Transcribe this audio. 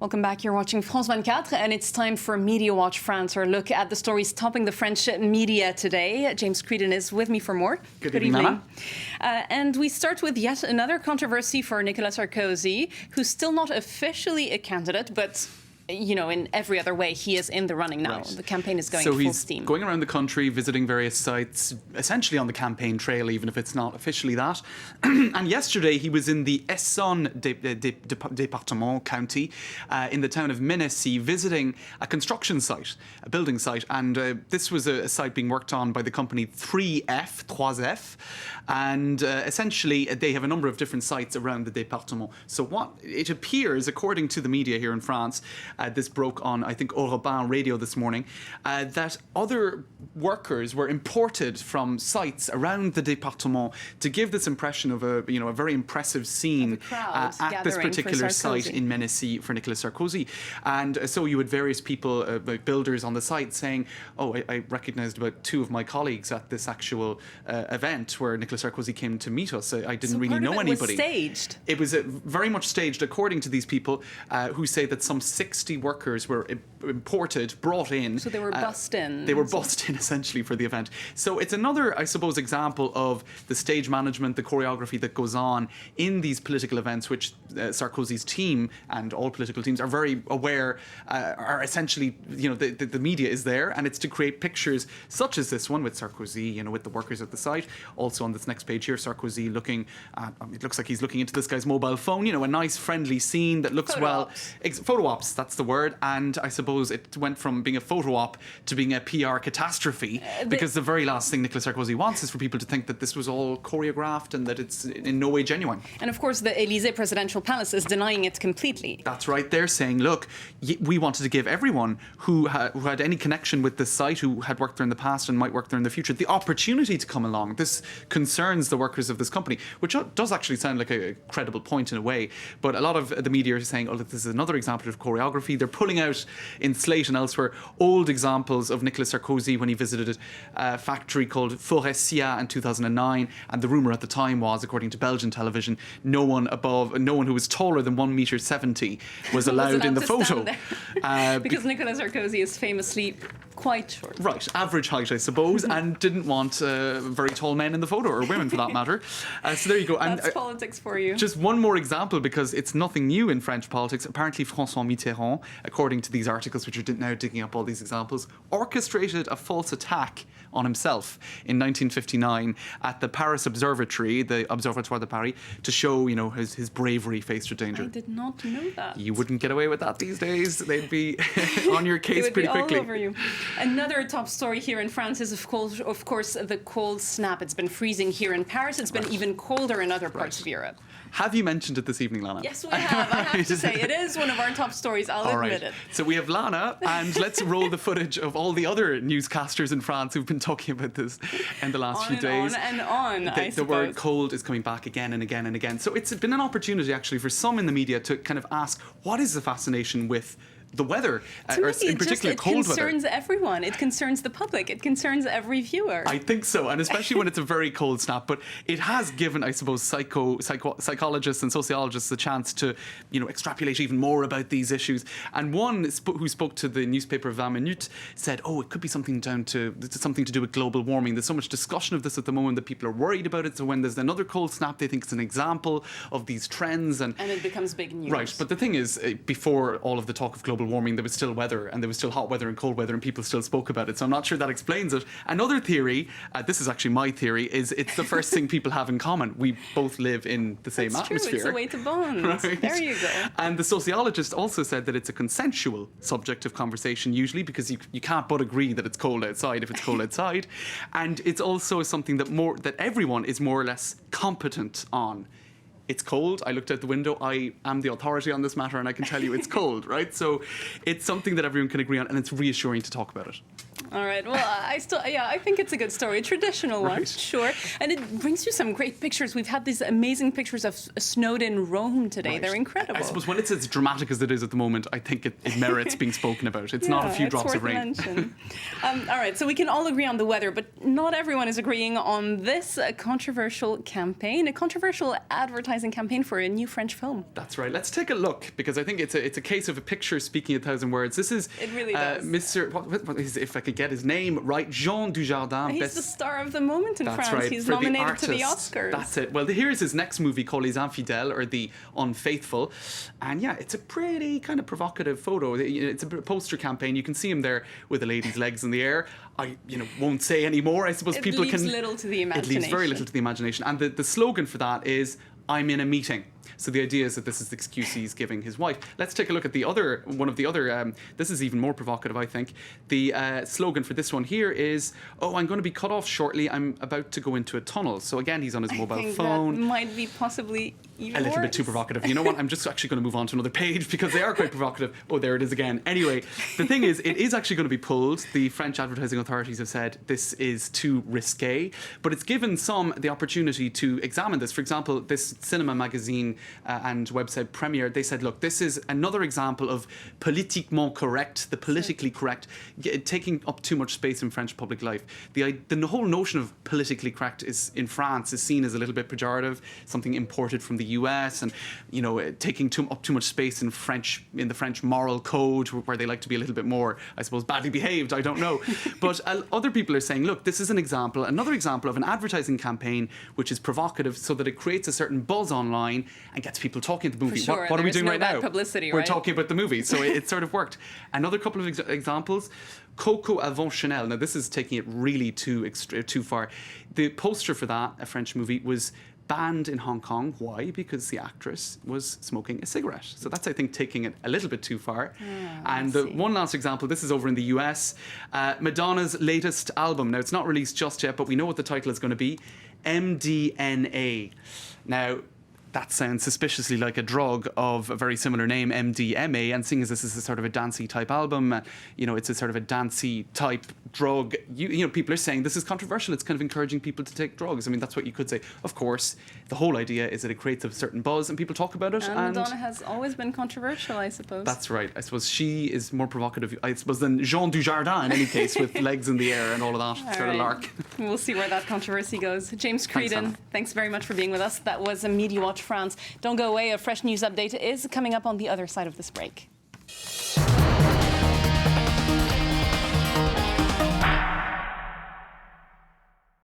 Welcome back. You're watching France 24, and it's time for Media Watch France, our look at the stories topping the French media today. James Creedon is with me for more. Good evening. And we start with yet another controversy for Nicolas Sarkozy, who's still not officially a candidate, but in every other way, he is in the running now. Right. The campaign is going full steam. So he's going around the country, visiting various sites, essentially on the campaign trail, even if it's not officially that. And yesterday, he was in the Essonne département county, in the town of Mennecy, visiting a construction site, a building site. And this was a site being worked on by the company 3F. And essentially, they have a number of different sites around the département. So what it appears, according to the media here in France, this broke on, I think, Europe radio this morning, that other workers were imported from sites around the département to give this impression of a very impressive scene at this particular site in Mennecy for Nicolas Sarkozy. And so you had various people, like builders on the site, saying, "Oh, I recognised about two of my colleagues at this actual event where Nicolas Sarkozy came to meet us. I didn't really know anybody." Was staged. It was very much staged, according to these people, who say that some 60 workers were imported, brought in. So they were bussed in. They were bussed in, essentially, for the event. So it's another, I suppose, example of the stage management, the choreography that goes on in these political events, which Sarkozy's team and all political teams are very aware are essentially, the media is there, and it's to create pictures such as this one with Sarkozy, with the workers at the site. Also on this next page here, Sarkozy looking at, it looks like he's looking into this guy's mobile phone, a nice friendly scene that looks photo ops, that's the word. And I suppose it went from being a photo op to being a PR catastrophe, because the very last thing Nicolas Sarkozy wants is for people to think that this was all choreographed and that it's in no way genuine. And of course, the Élysée presidential palace is denying it completely. That's right. They're saying, look, we wanted to give everyone who had any connection with this site, who had worked there in the past and might work there in the future, the opportunity to come along. This concerns the workers of this company, which does actually sound like a credible point in a way. But a lot of the media are saying, oh, look, this is another example of choreography. They're pulling out in Slate and elsewhere old examples of Nicolas Sarkozy when he visited a factory called Forestia in 2009. And the rumour at the time was, according to Belgian television, no one who was taller than 1.70 m was allowed in the photo. Because Nicolas Sarkozy is famously quite short. Right, average height, I suppose, and didn't want very tall men in the photo, or women for that matter. So there you go. That's politics for you. Just one more example, because it's nothing new in French politics. Apparently, François Mitterrand, according to these articles, which are now digging up all these examples, orchestrated a false attack on himself in 1959 at the Paris Observatory, the Observatoire de Paris, to show, his bravery faced with danger. I did not know that. You wouldn't get away with that these days. They'd be on your case pretty quickly. All over you. Another top story here in France is, of course, the cold snap. It's been freezing here in Paris. It's been even colder in other parts of Europe. Have you mentioned it this evening, Lana? Yes, we have. I have to say, it is one of our top stories. I'll admit it. So we have Lana, and let's roll the footage of all the other newscasters in France who've been talking about this in the last few days. The word cold is coming back again and again and again. So it's been an opportunity, actually, for some in the media to kind of ask, what is the fascination with the weather, or in particular cold weather? It concerns everyone. It concerns the public. It concerns every viewer. I think so, and especially when it's a very cold snap. But it has given, I suppose, psychologists and sociologists a chance to, extrapolate even more about these issues. And one who spoke to the newspaper 20 Minutes said, "Oh, it could be something to do with global warming. There's so much discussion of this at the moment that people are worried about it. So when there's another cold snap, they think it's an example of these trends, and it becomes big news." Right, but the thing is, before all of the talk of global warming, there was still weather, and there was still hot weather and cold weather, and people still spoke about it. So I'm not sure that explains it. Another theory, this is actually my theory, is it's the first thing people have in common. We both live in the same atmosphere. It's a way to bond. Right? There you go. And the sociologist also said that it's a consensual subject of conversation, usually, because you can't but agree that it's cold outside if it's cold outside. And it's also something that everyone is more or less competent on. It's cold. I looked out the window. I am the authority on this matter, and I can tell you it's cold, right? So it's something that everyone can agree on, and it's reassuring to talk about it. All right. Well, I think it's a good story, a traditional one, sure, and it brings you some great pictures. We've had these amazing pictures of snowed in Rome today. They're incredible. I suppose when it's as dramatic as it is at the moment, I think it merits being spoken about. It's not a few drops of rain. All right, so we can all agree on the weather, but not everyone is agreeing on this controversial campaign, a controversial advertising campaign for a new French film. That's right. Let's take a look, because I think it's a case of a picture speaking 1,000 words. This is it really does. Mr. What is, if I could get his name right, Jean Dujardin. He's the star of the moment in France. Right, he's nominated to the Oscars. That's it. Well, here's his next movie called Les Infidèles, or The Unfaithful. And yeah, it's a pretty kind of provocative photo. It's a poster campaign. You can see him there with a lady's legs in the air. I won't say any more. I suppose people can... It leaves little to the imagination. It leaves very little to the imagination. And the slogan for that is, I'm in a meeting. So the idea is that this is the excuse he's giving his wife. Let's take a look at one of the other, this is even more provocative, I think. The slogan for this one here is, I'm going to be cut off shortly. I'm about to go into a tunnel. So again, he's on his mobile phone. That might be possibly even a little worse. bit too provocative. You know what? I'm just actually going to move on to another page because they are quite provocative. Oh, there it is again. Anyway, the thing is, it is actually going to be pulled. The French advertising authorities have said this is too risque, but it's given some the opportunity to examine this. For example, this cinema magazine and website Premiere, they said, look, this is another example of politiquement correct, the politically correct, taking up too much space in French public life. The whole notion of politically correct is in France is seen as a little bit pejorative, something imported from the US, and taking up too much space in the French moral code, where they like to be a little bit more, I suppose, badly behaved. I don't know, but other people are saying, look, this is another example of an advertising campaign which is provocative, so that it creates a certain buzz online and gets people talking at the movie. Sure. What are we doing right now? Publicity, We're talking about the movie, so it sort of worked. Another couple of examples. Coco avant Chanel. Now this is taking it really too far. The poster for that, a French movie, was banned in Hong Kong. Why? Because the actress was smoking a cigarette. So that's, I think, taking it a little bit too far. And the one last example, this is over in the US. Madonna's latest album. Now, it's not released just yet, but we know what the title is going to be. MDNA. Now, that sounds suspiciously like a drug of a very similar name, MDMA, and seeing as this is a sort of a dancey type album, it's a sort of a dancey type drug, people are saying this is controversial, it's kind of encouraging people to take drugs. I mean, that's what you could say. Of course, the whole idea is that it creates a certain buzz and people talk about it. And Madonna has always been controversial, I suppose. That's right. I suppose she is more provocative, I suppose, than Jean Dujardin in any case, with legs in the air and all of that sort of lark. We'll see where that controversy goes. James Creedon, thanks very much for being with us. That was a Media Watch France. Don't go away, a fresh news update is coming up on the other side of this break.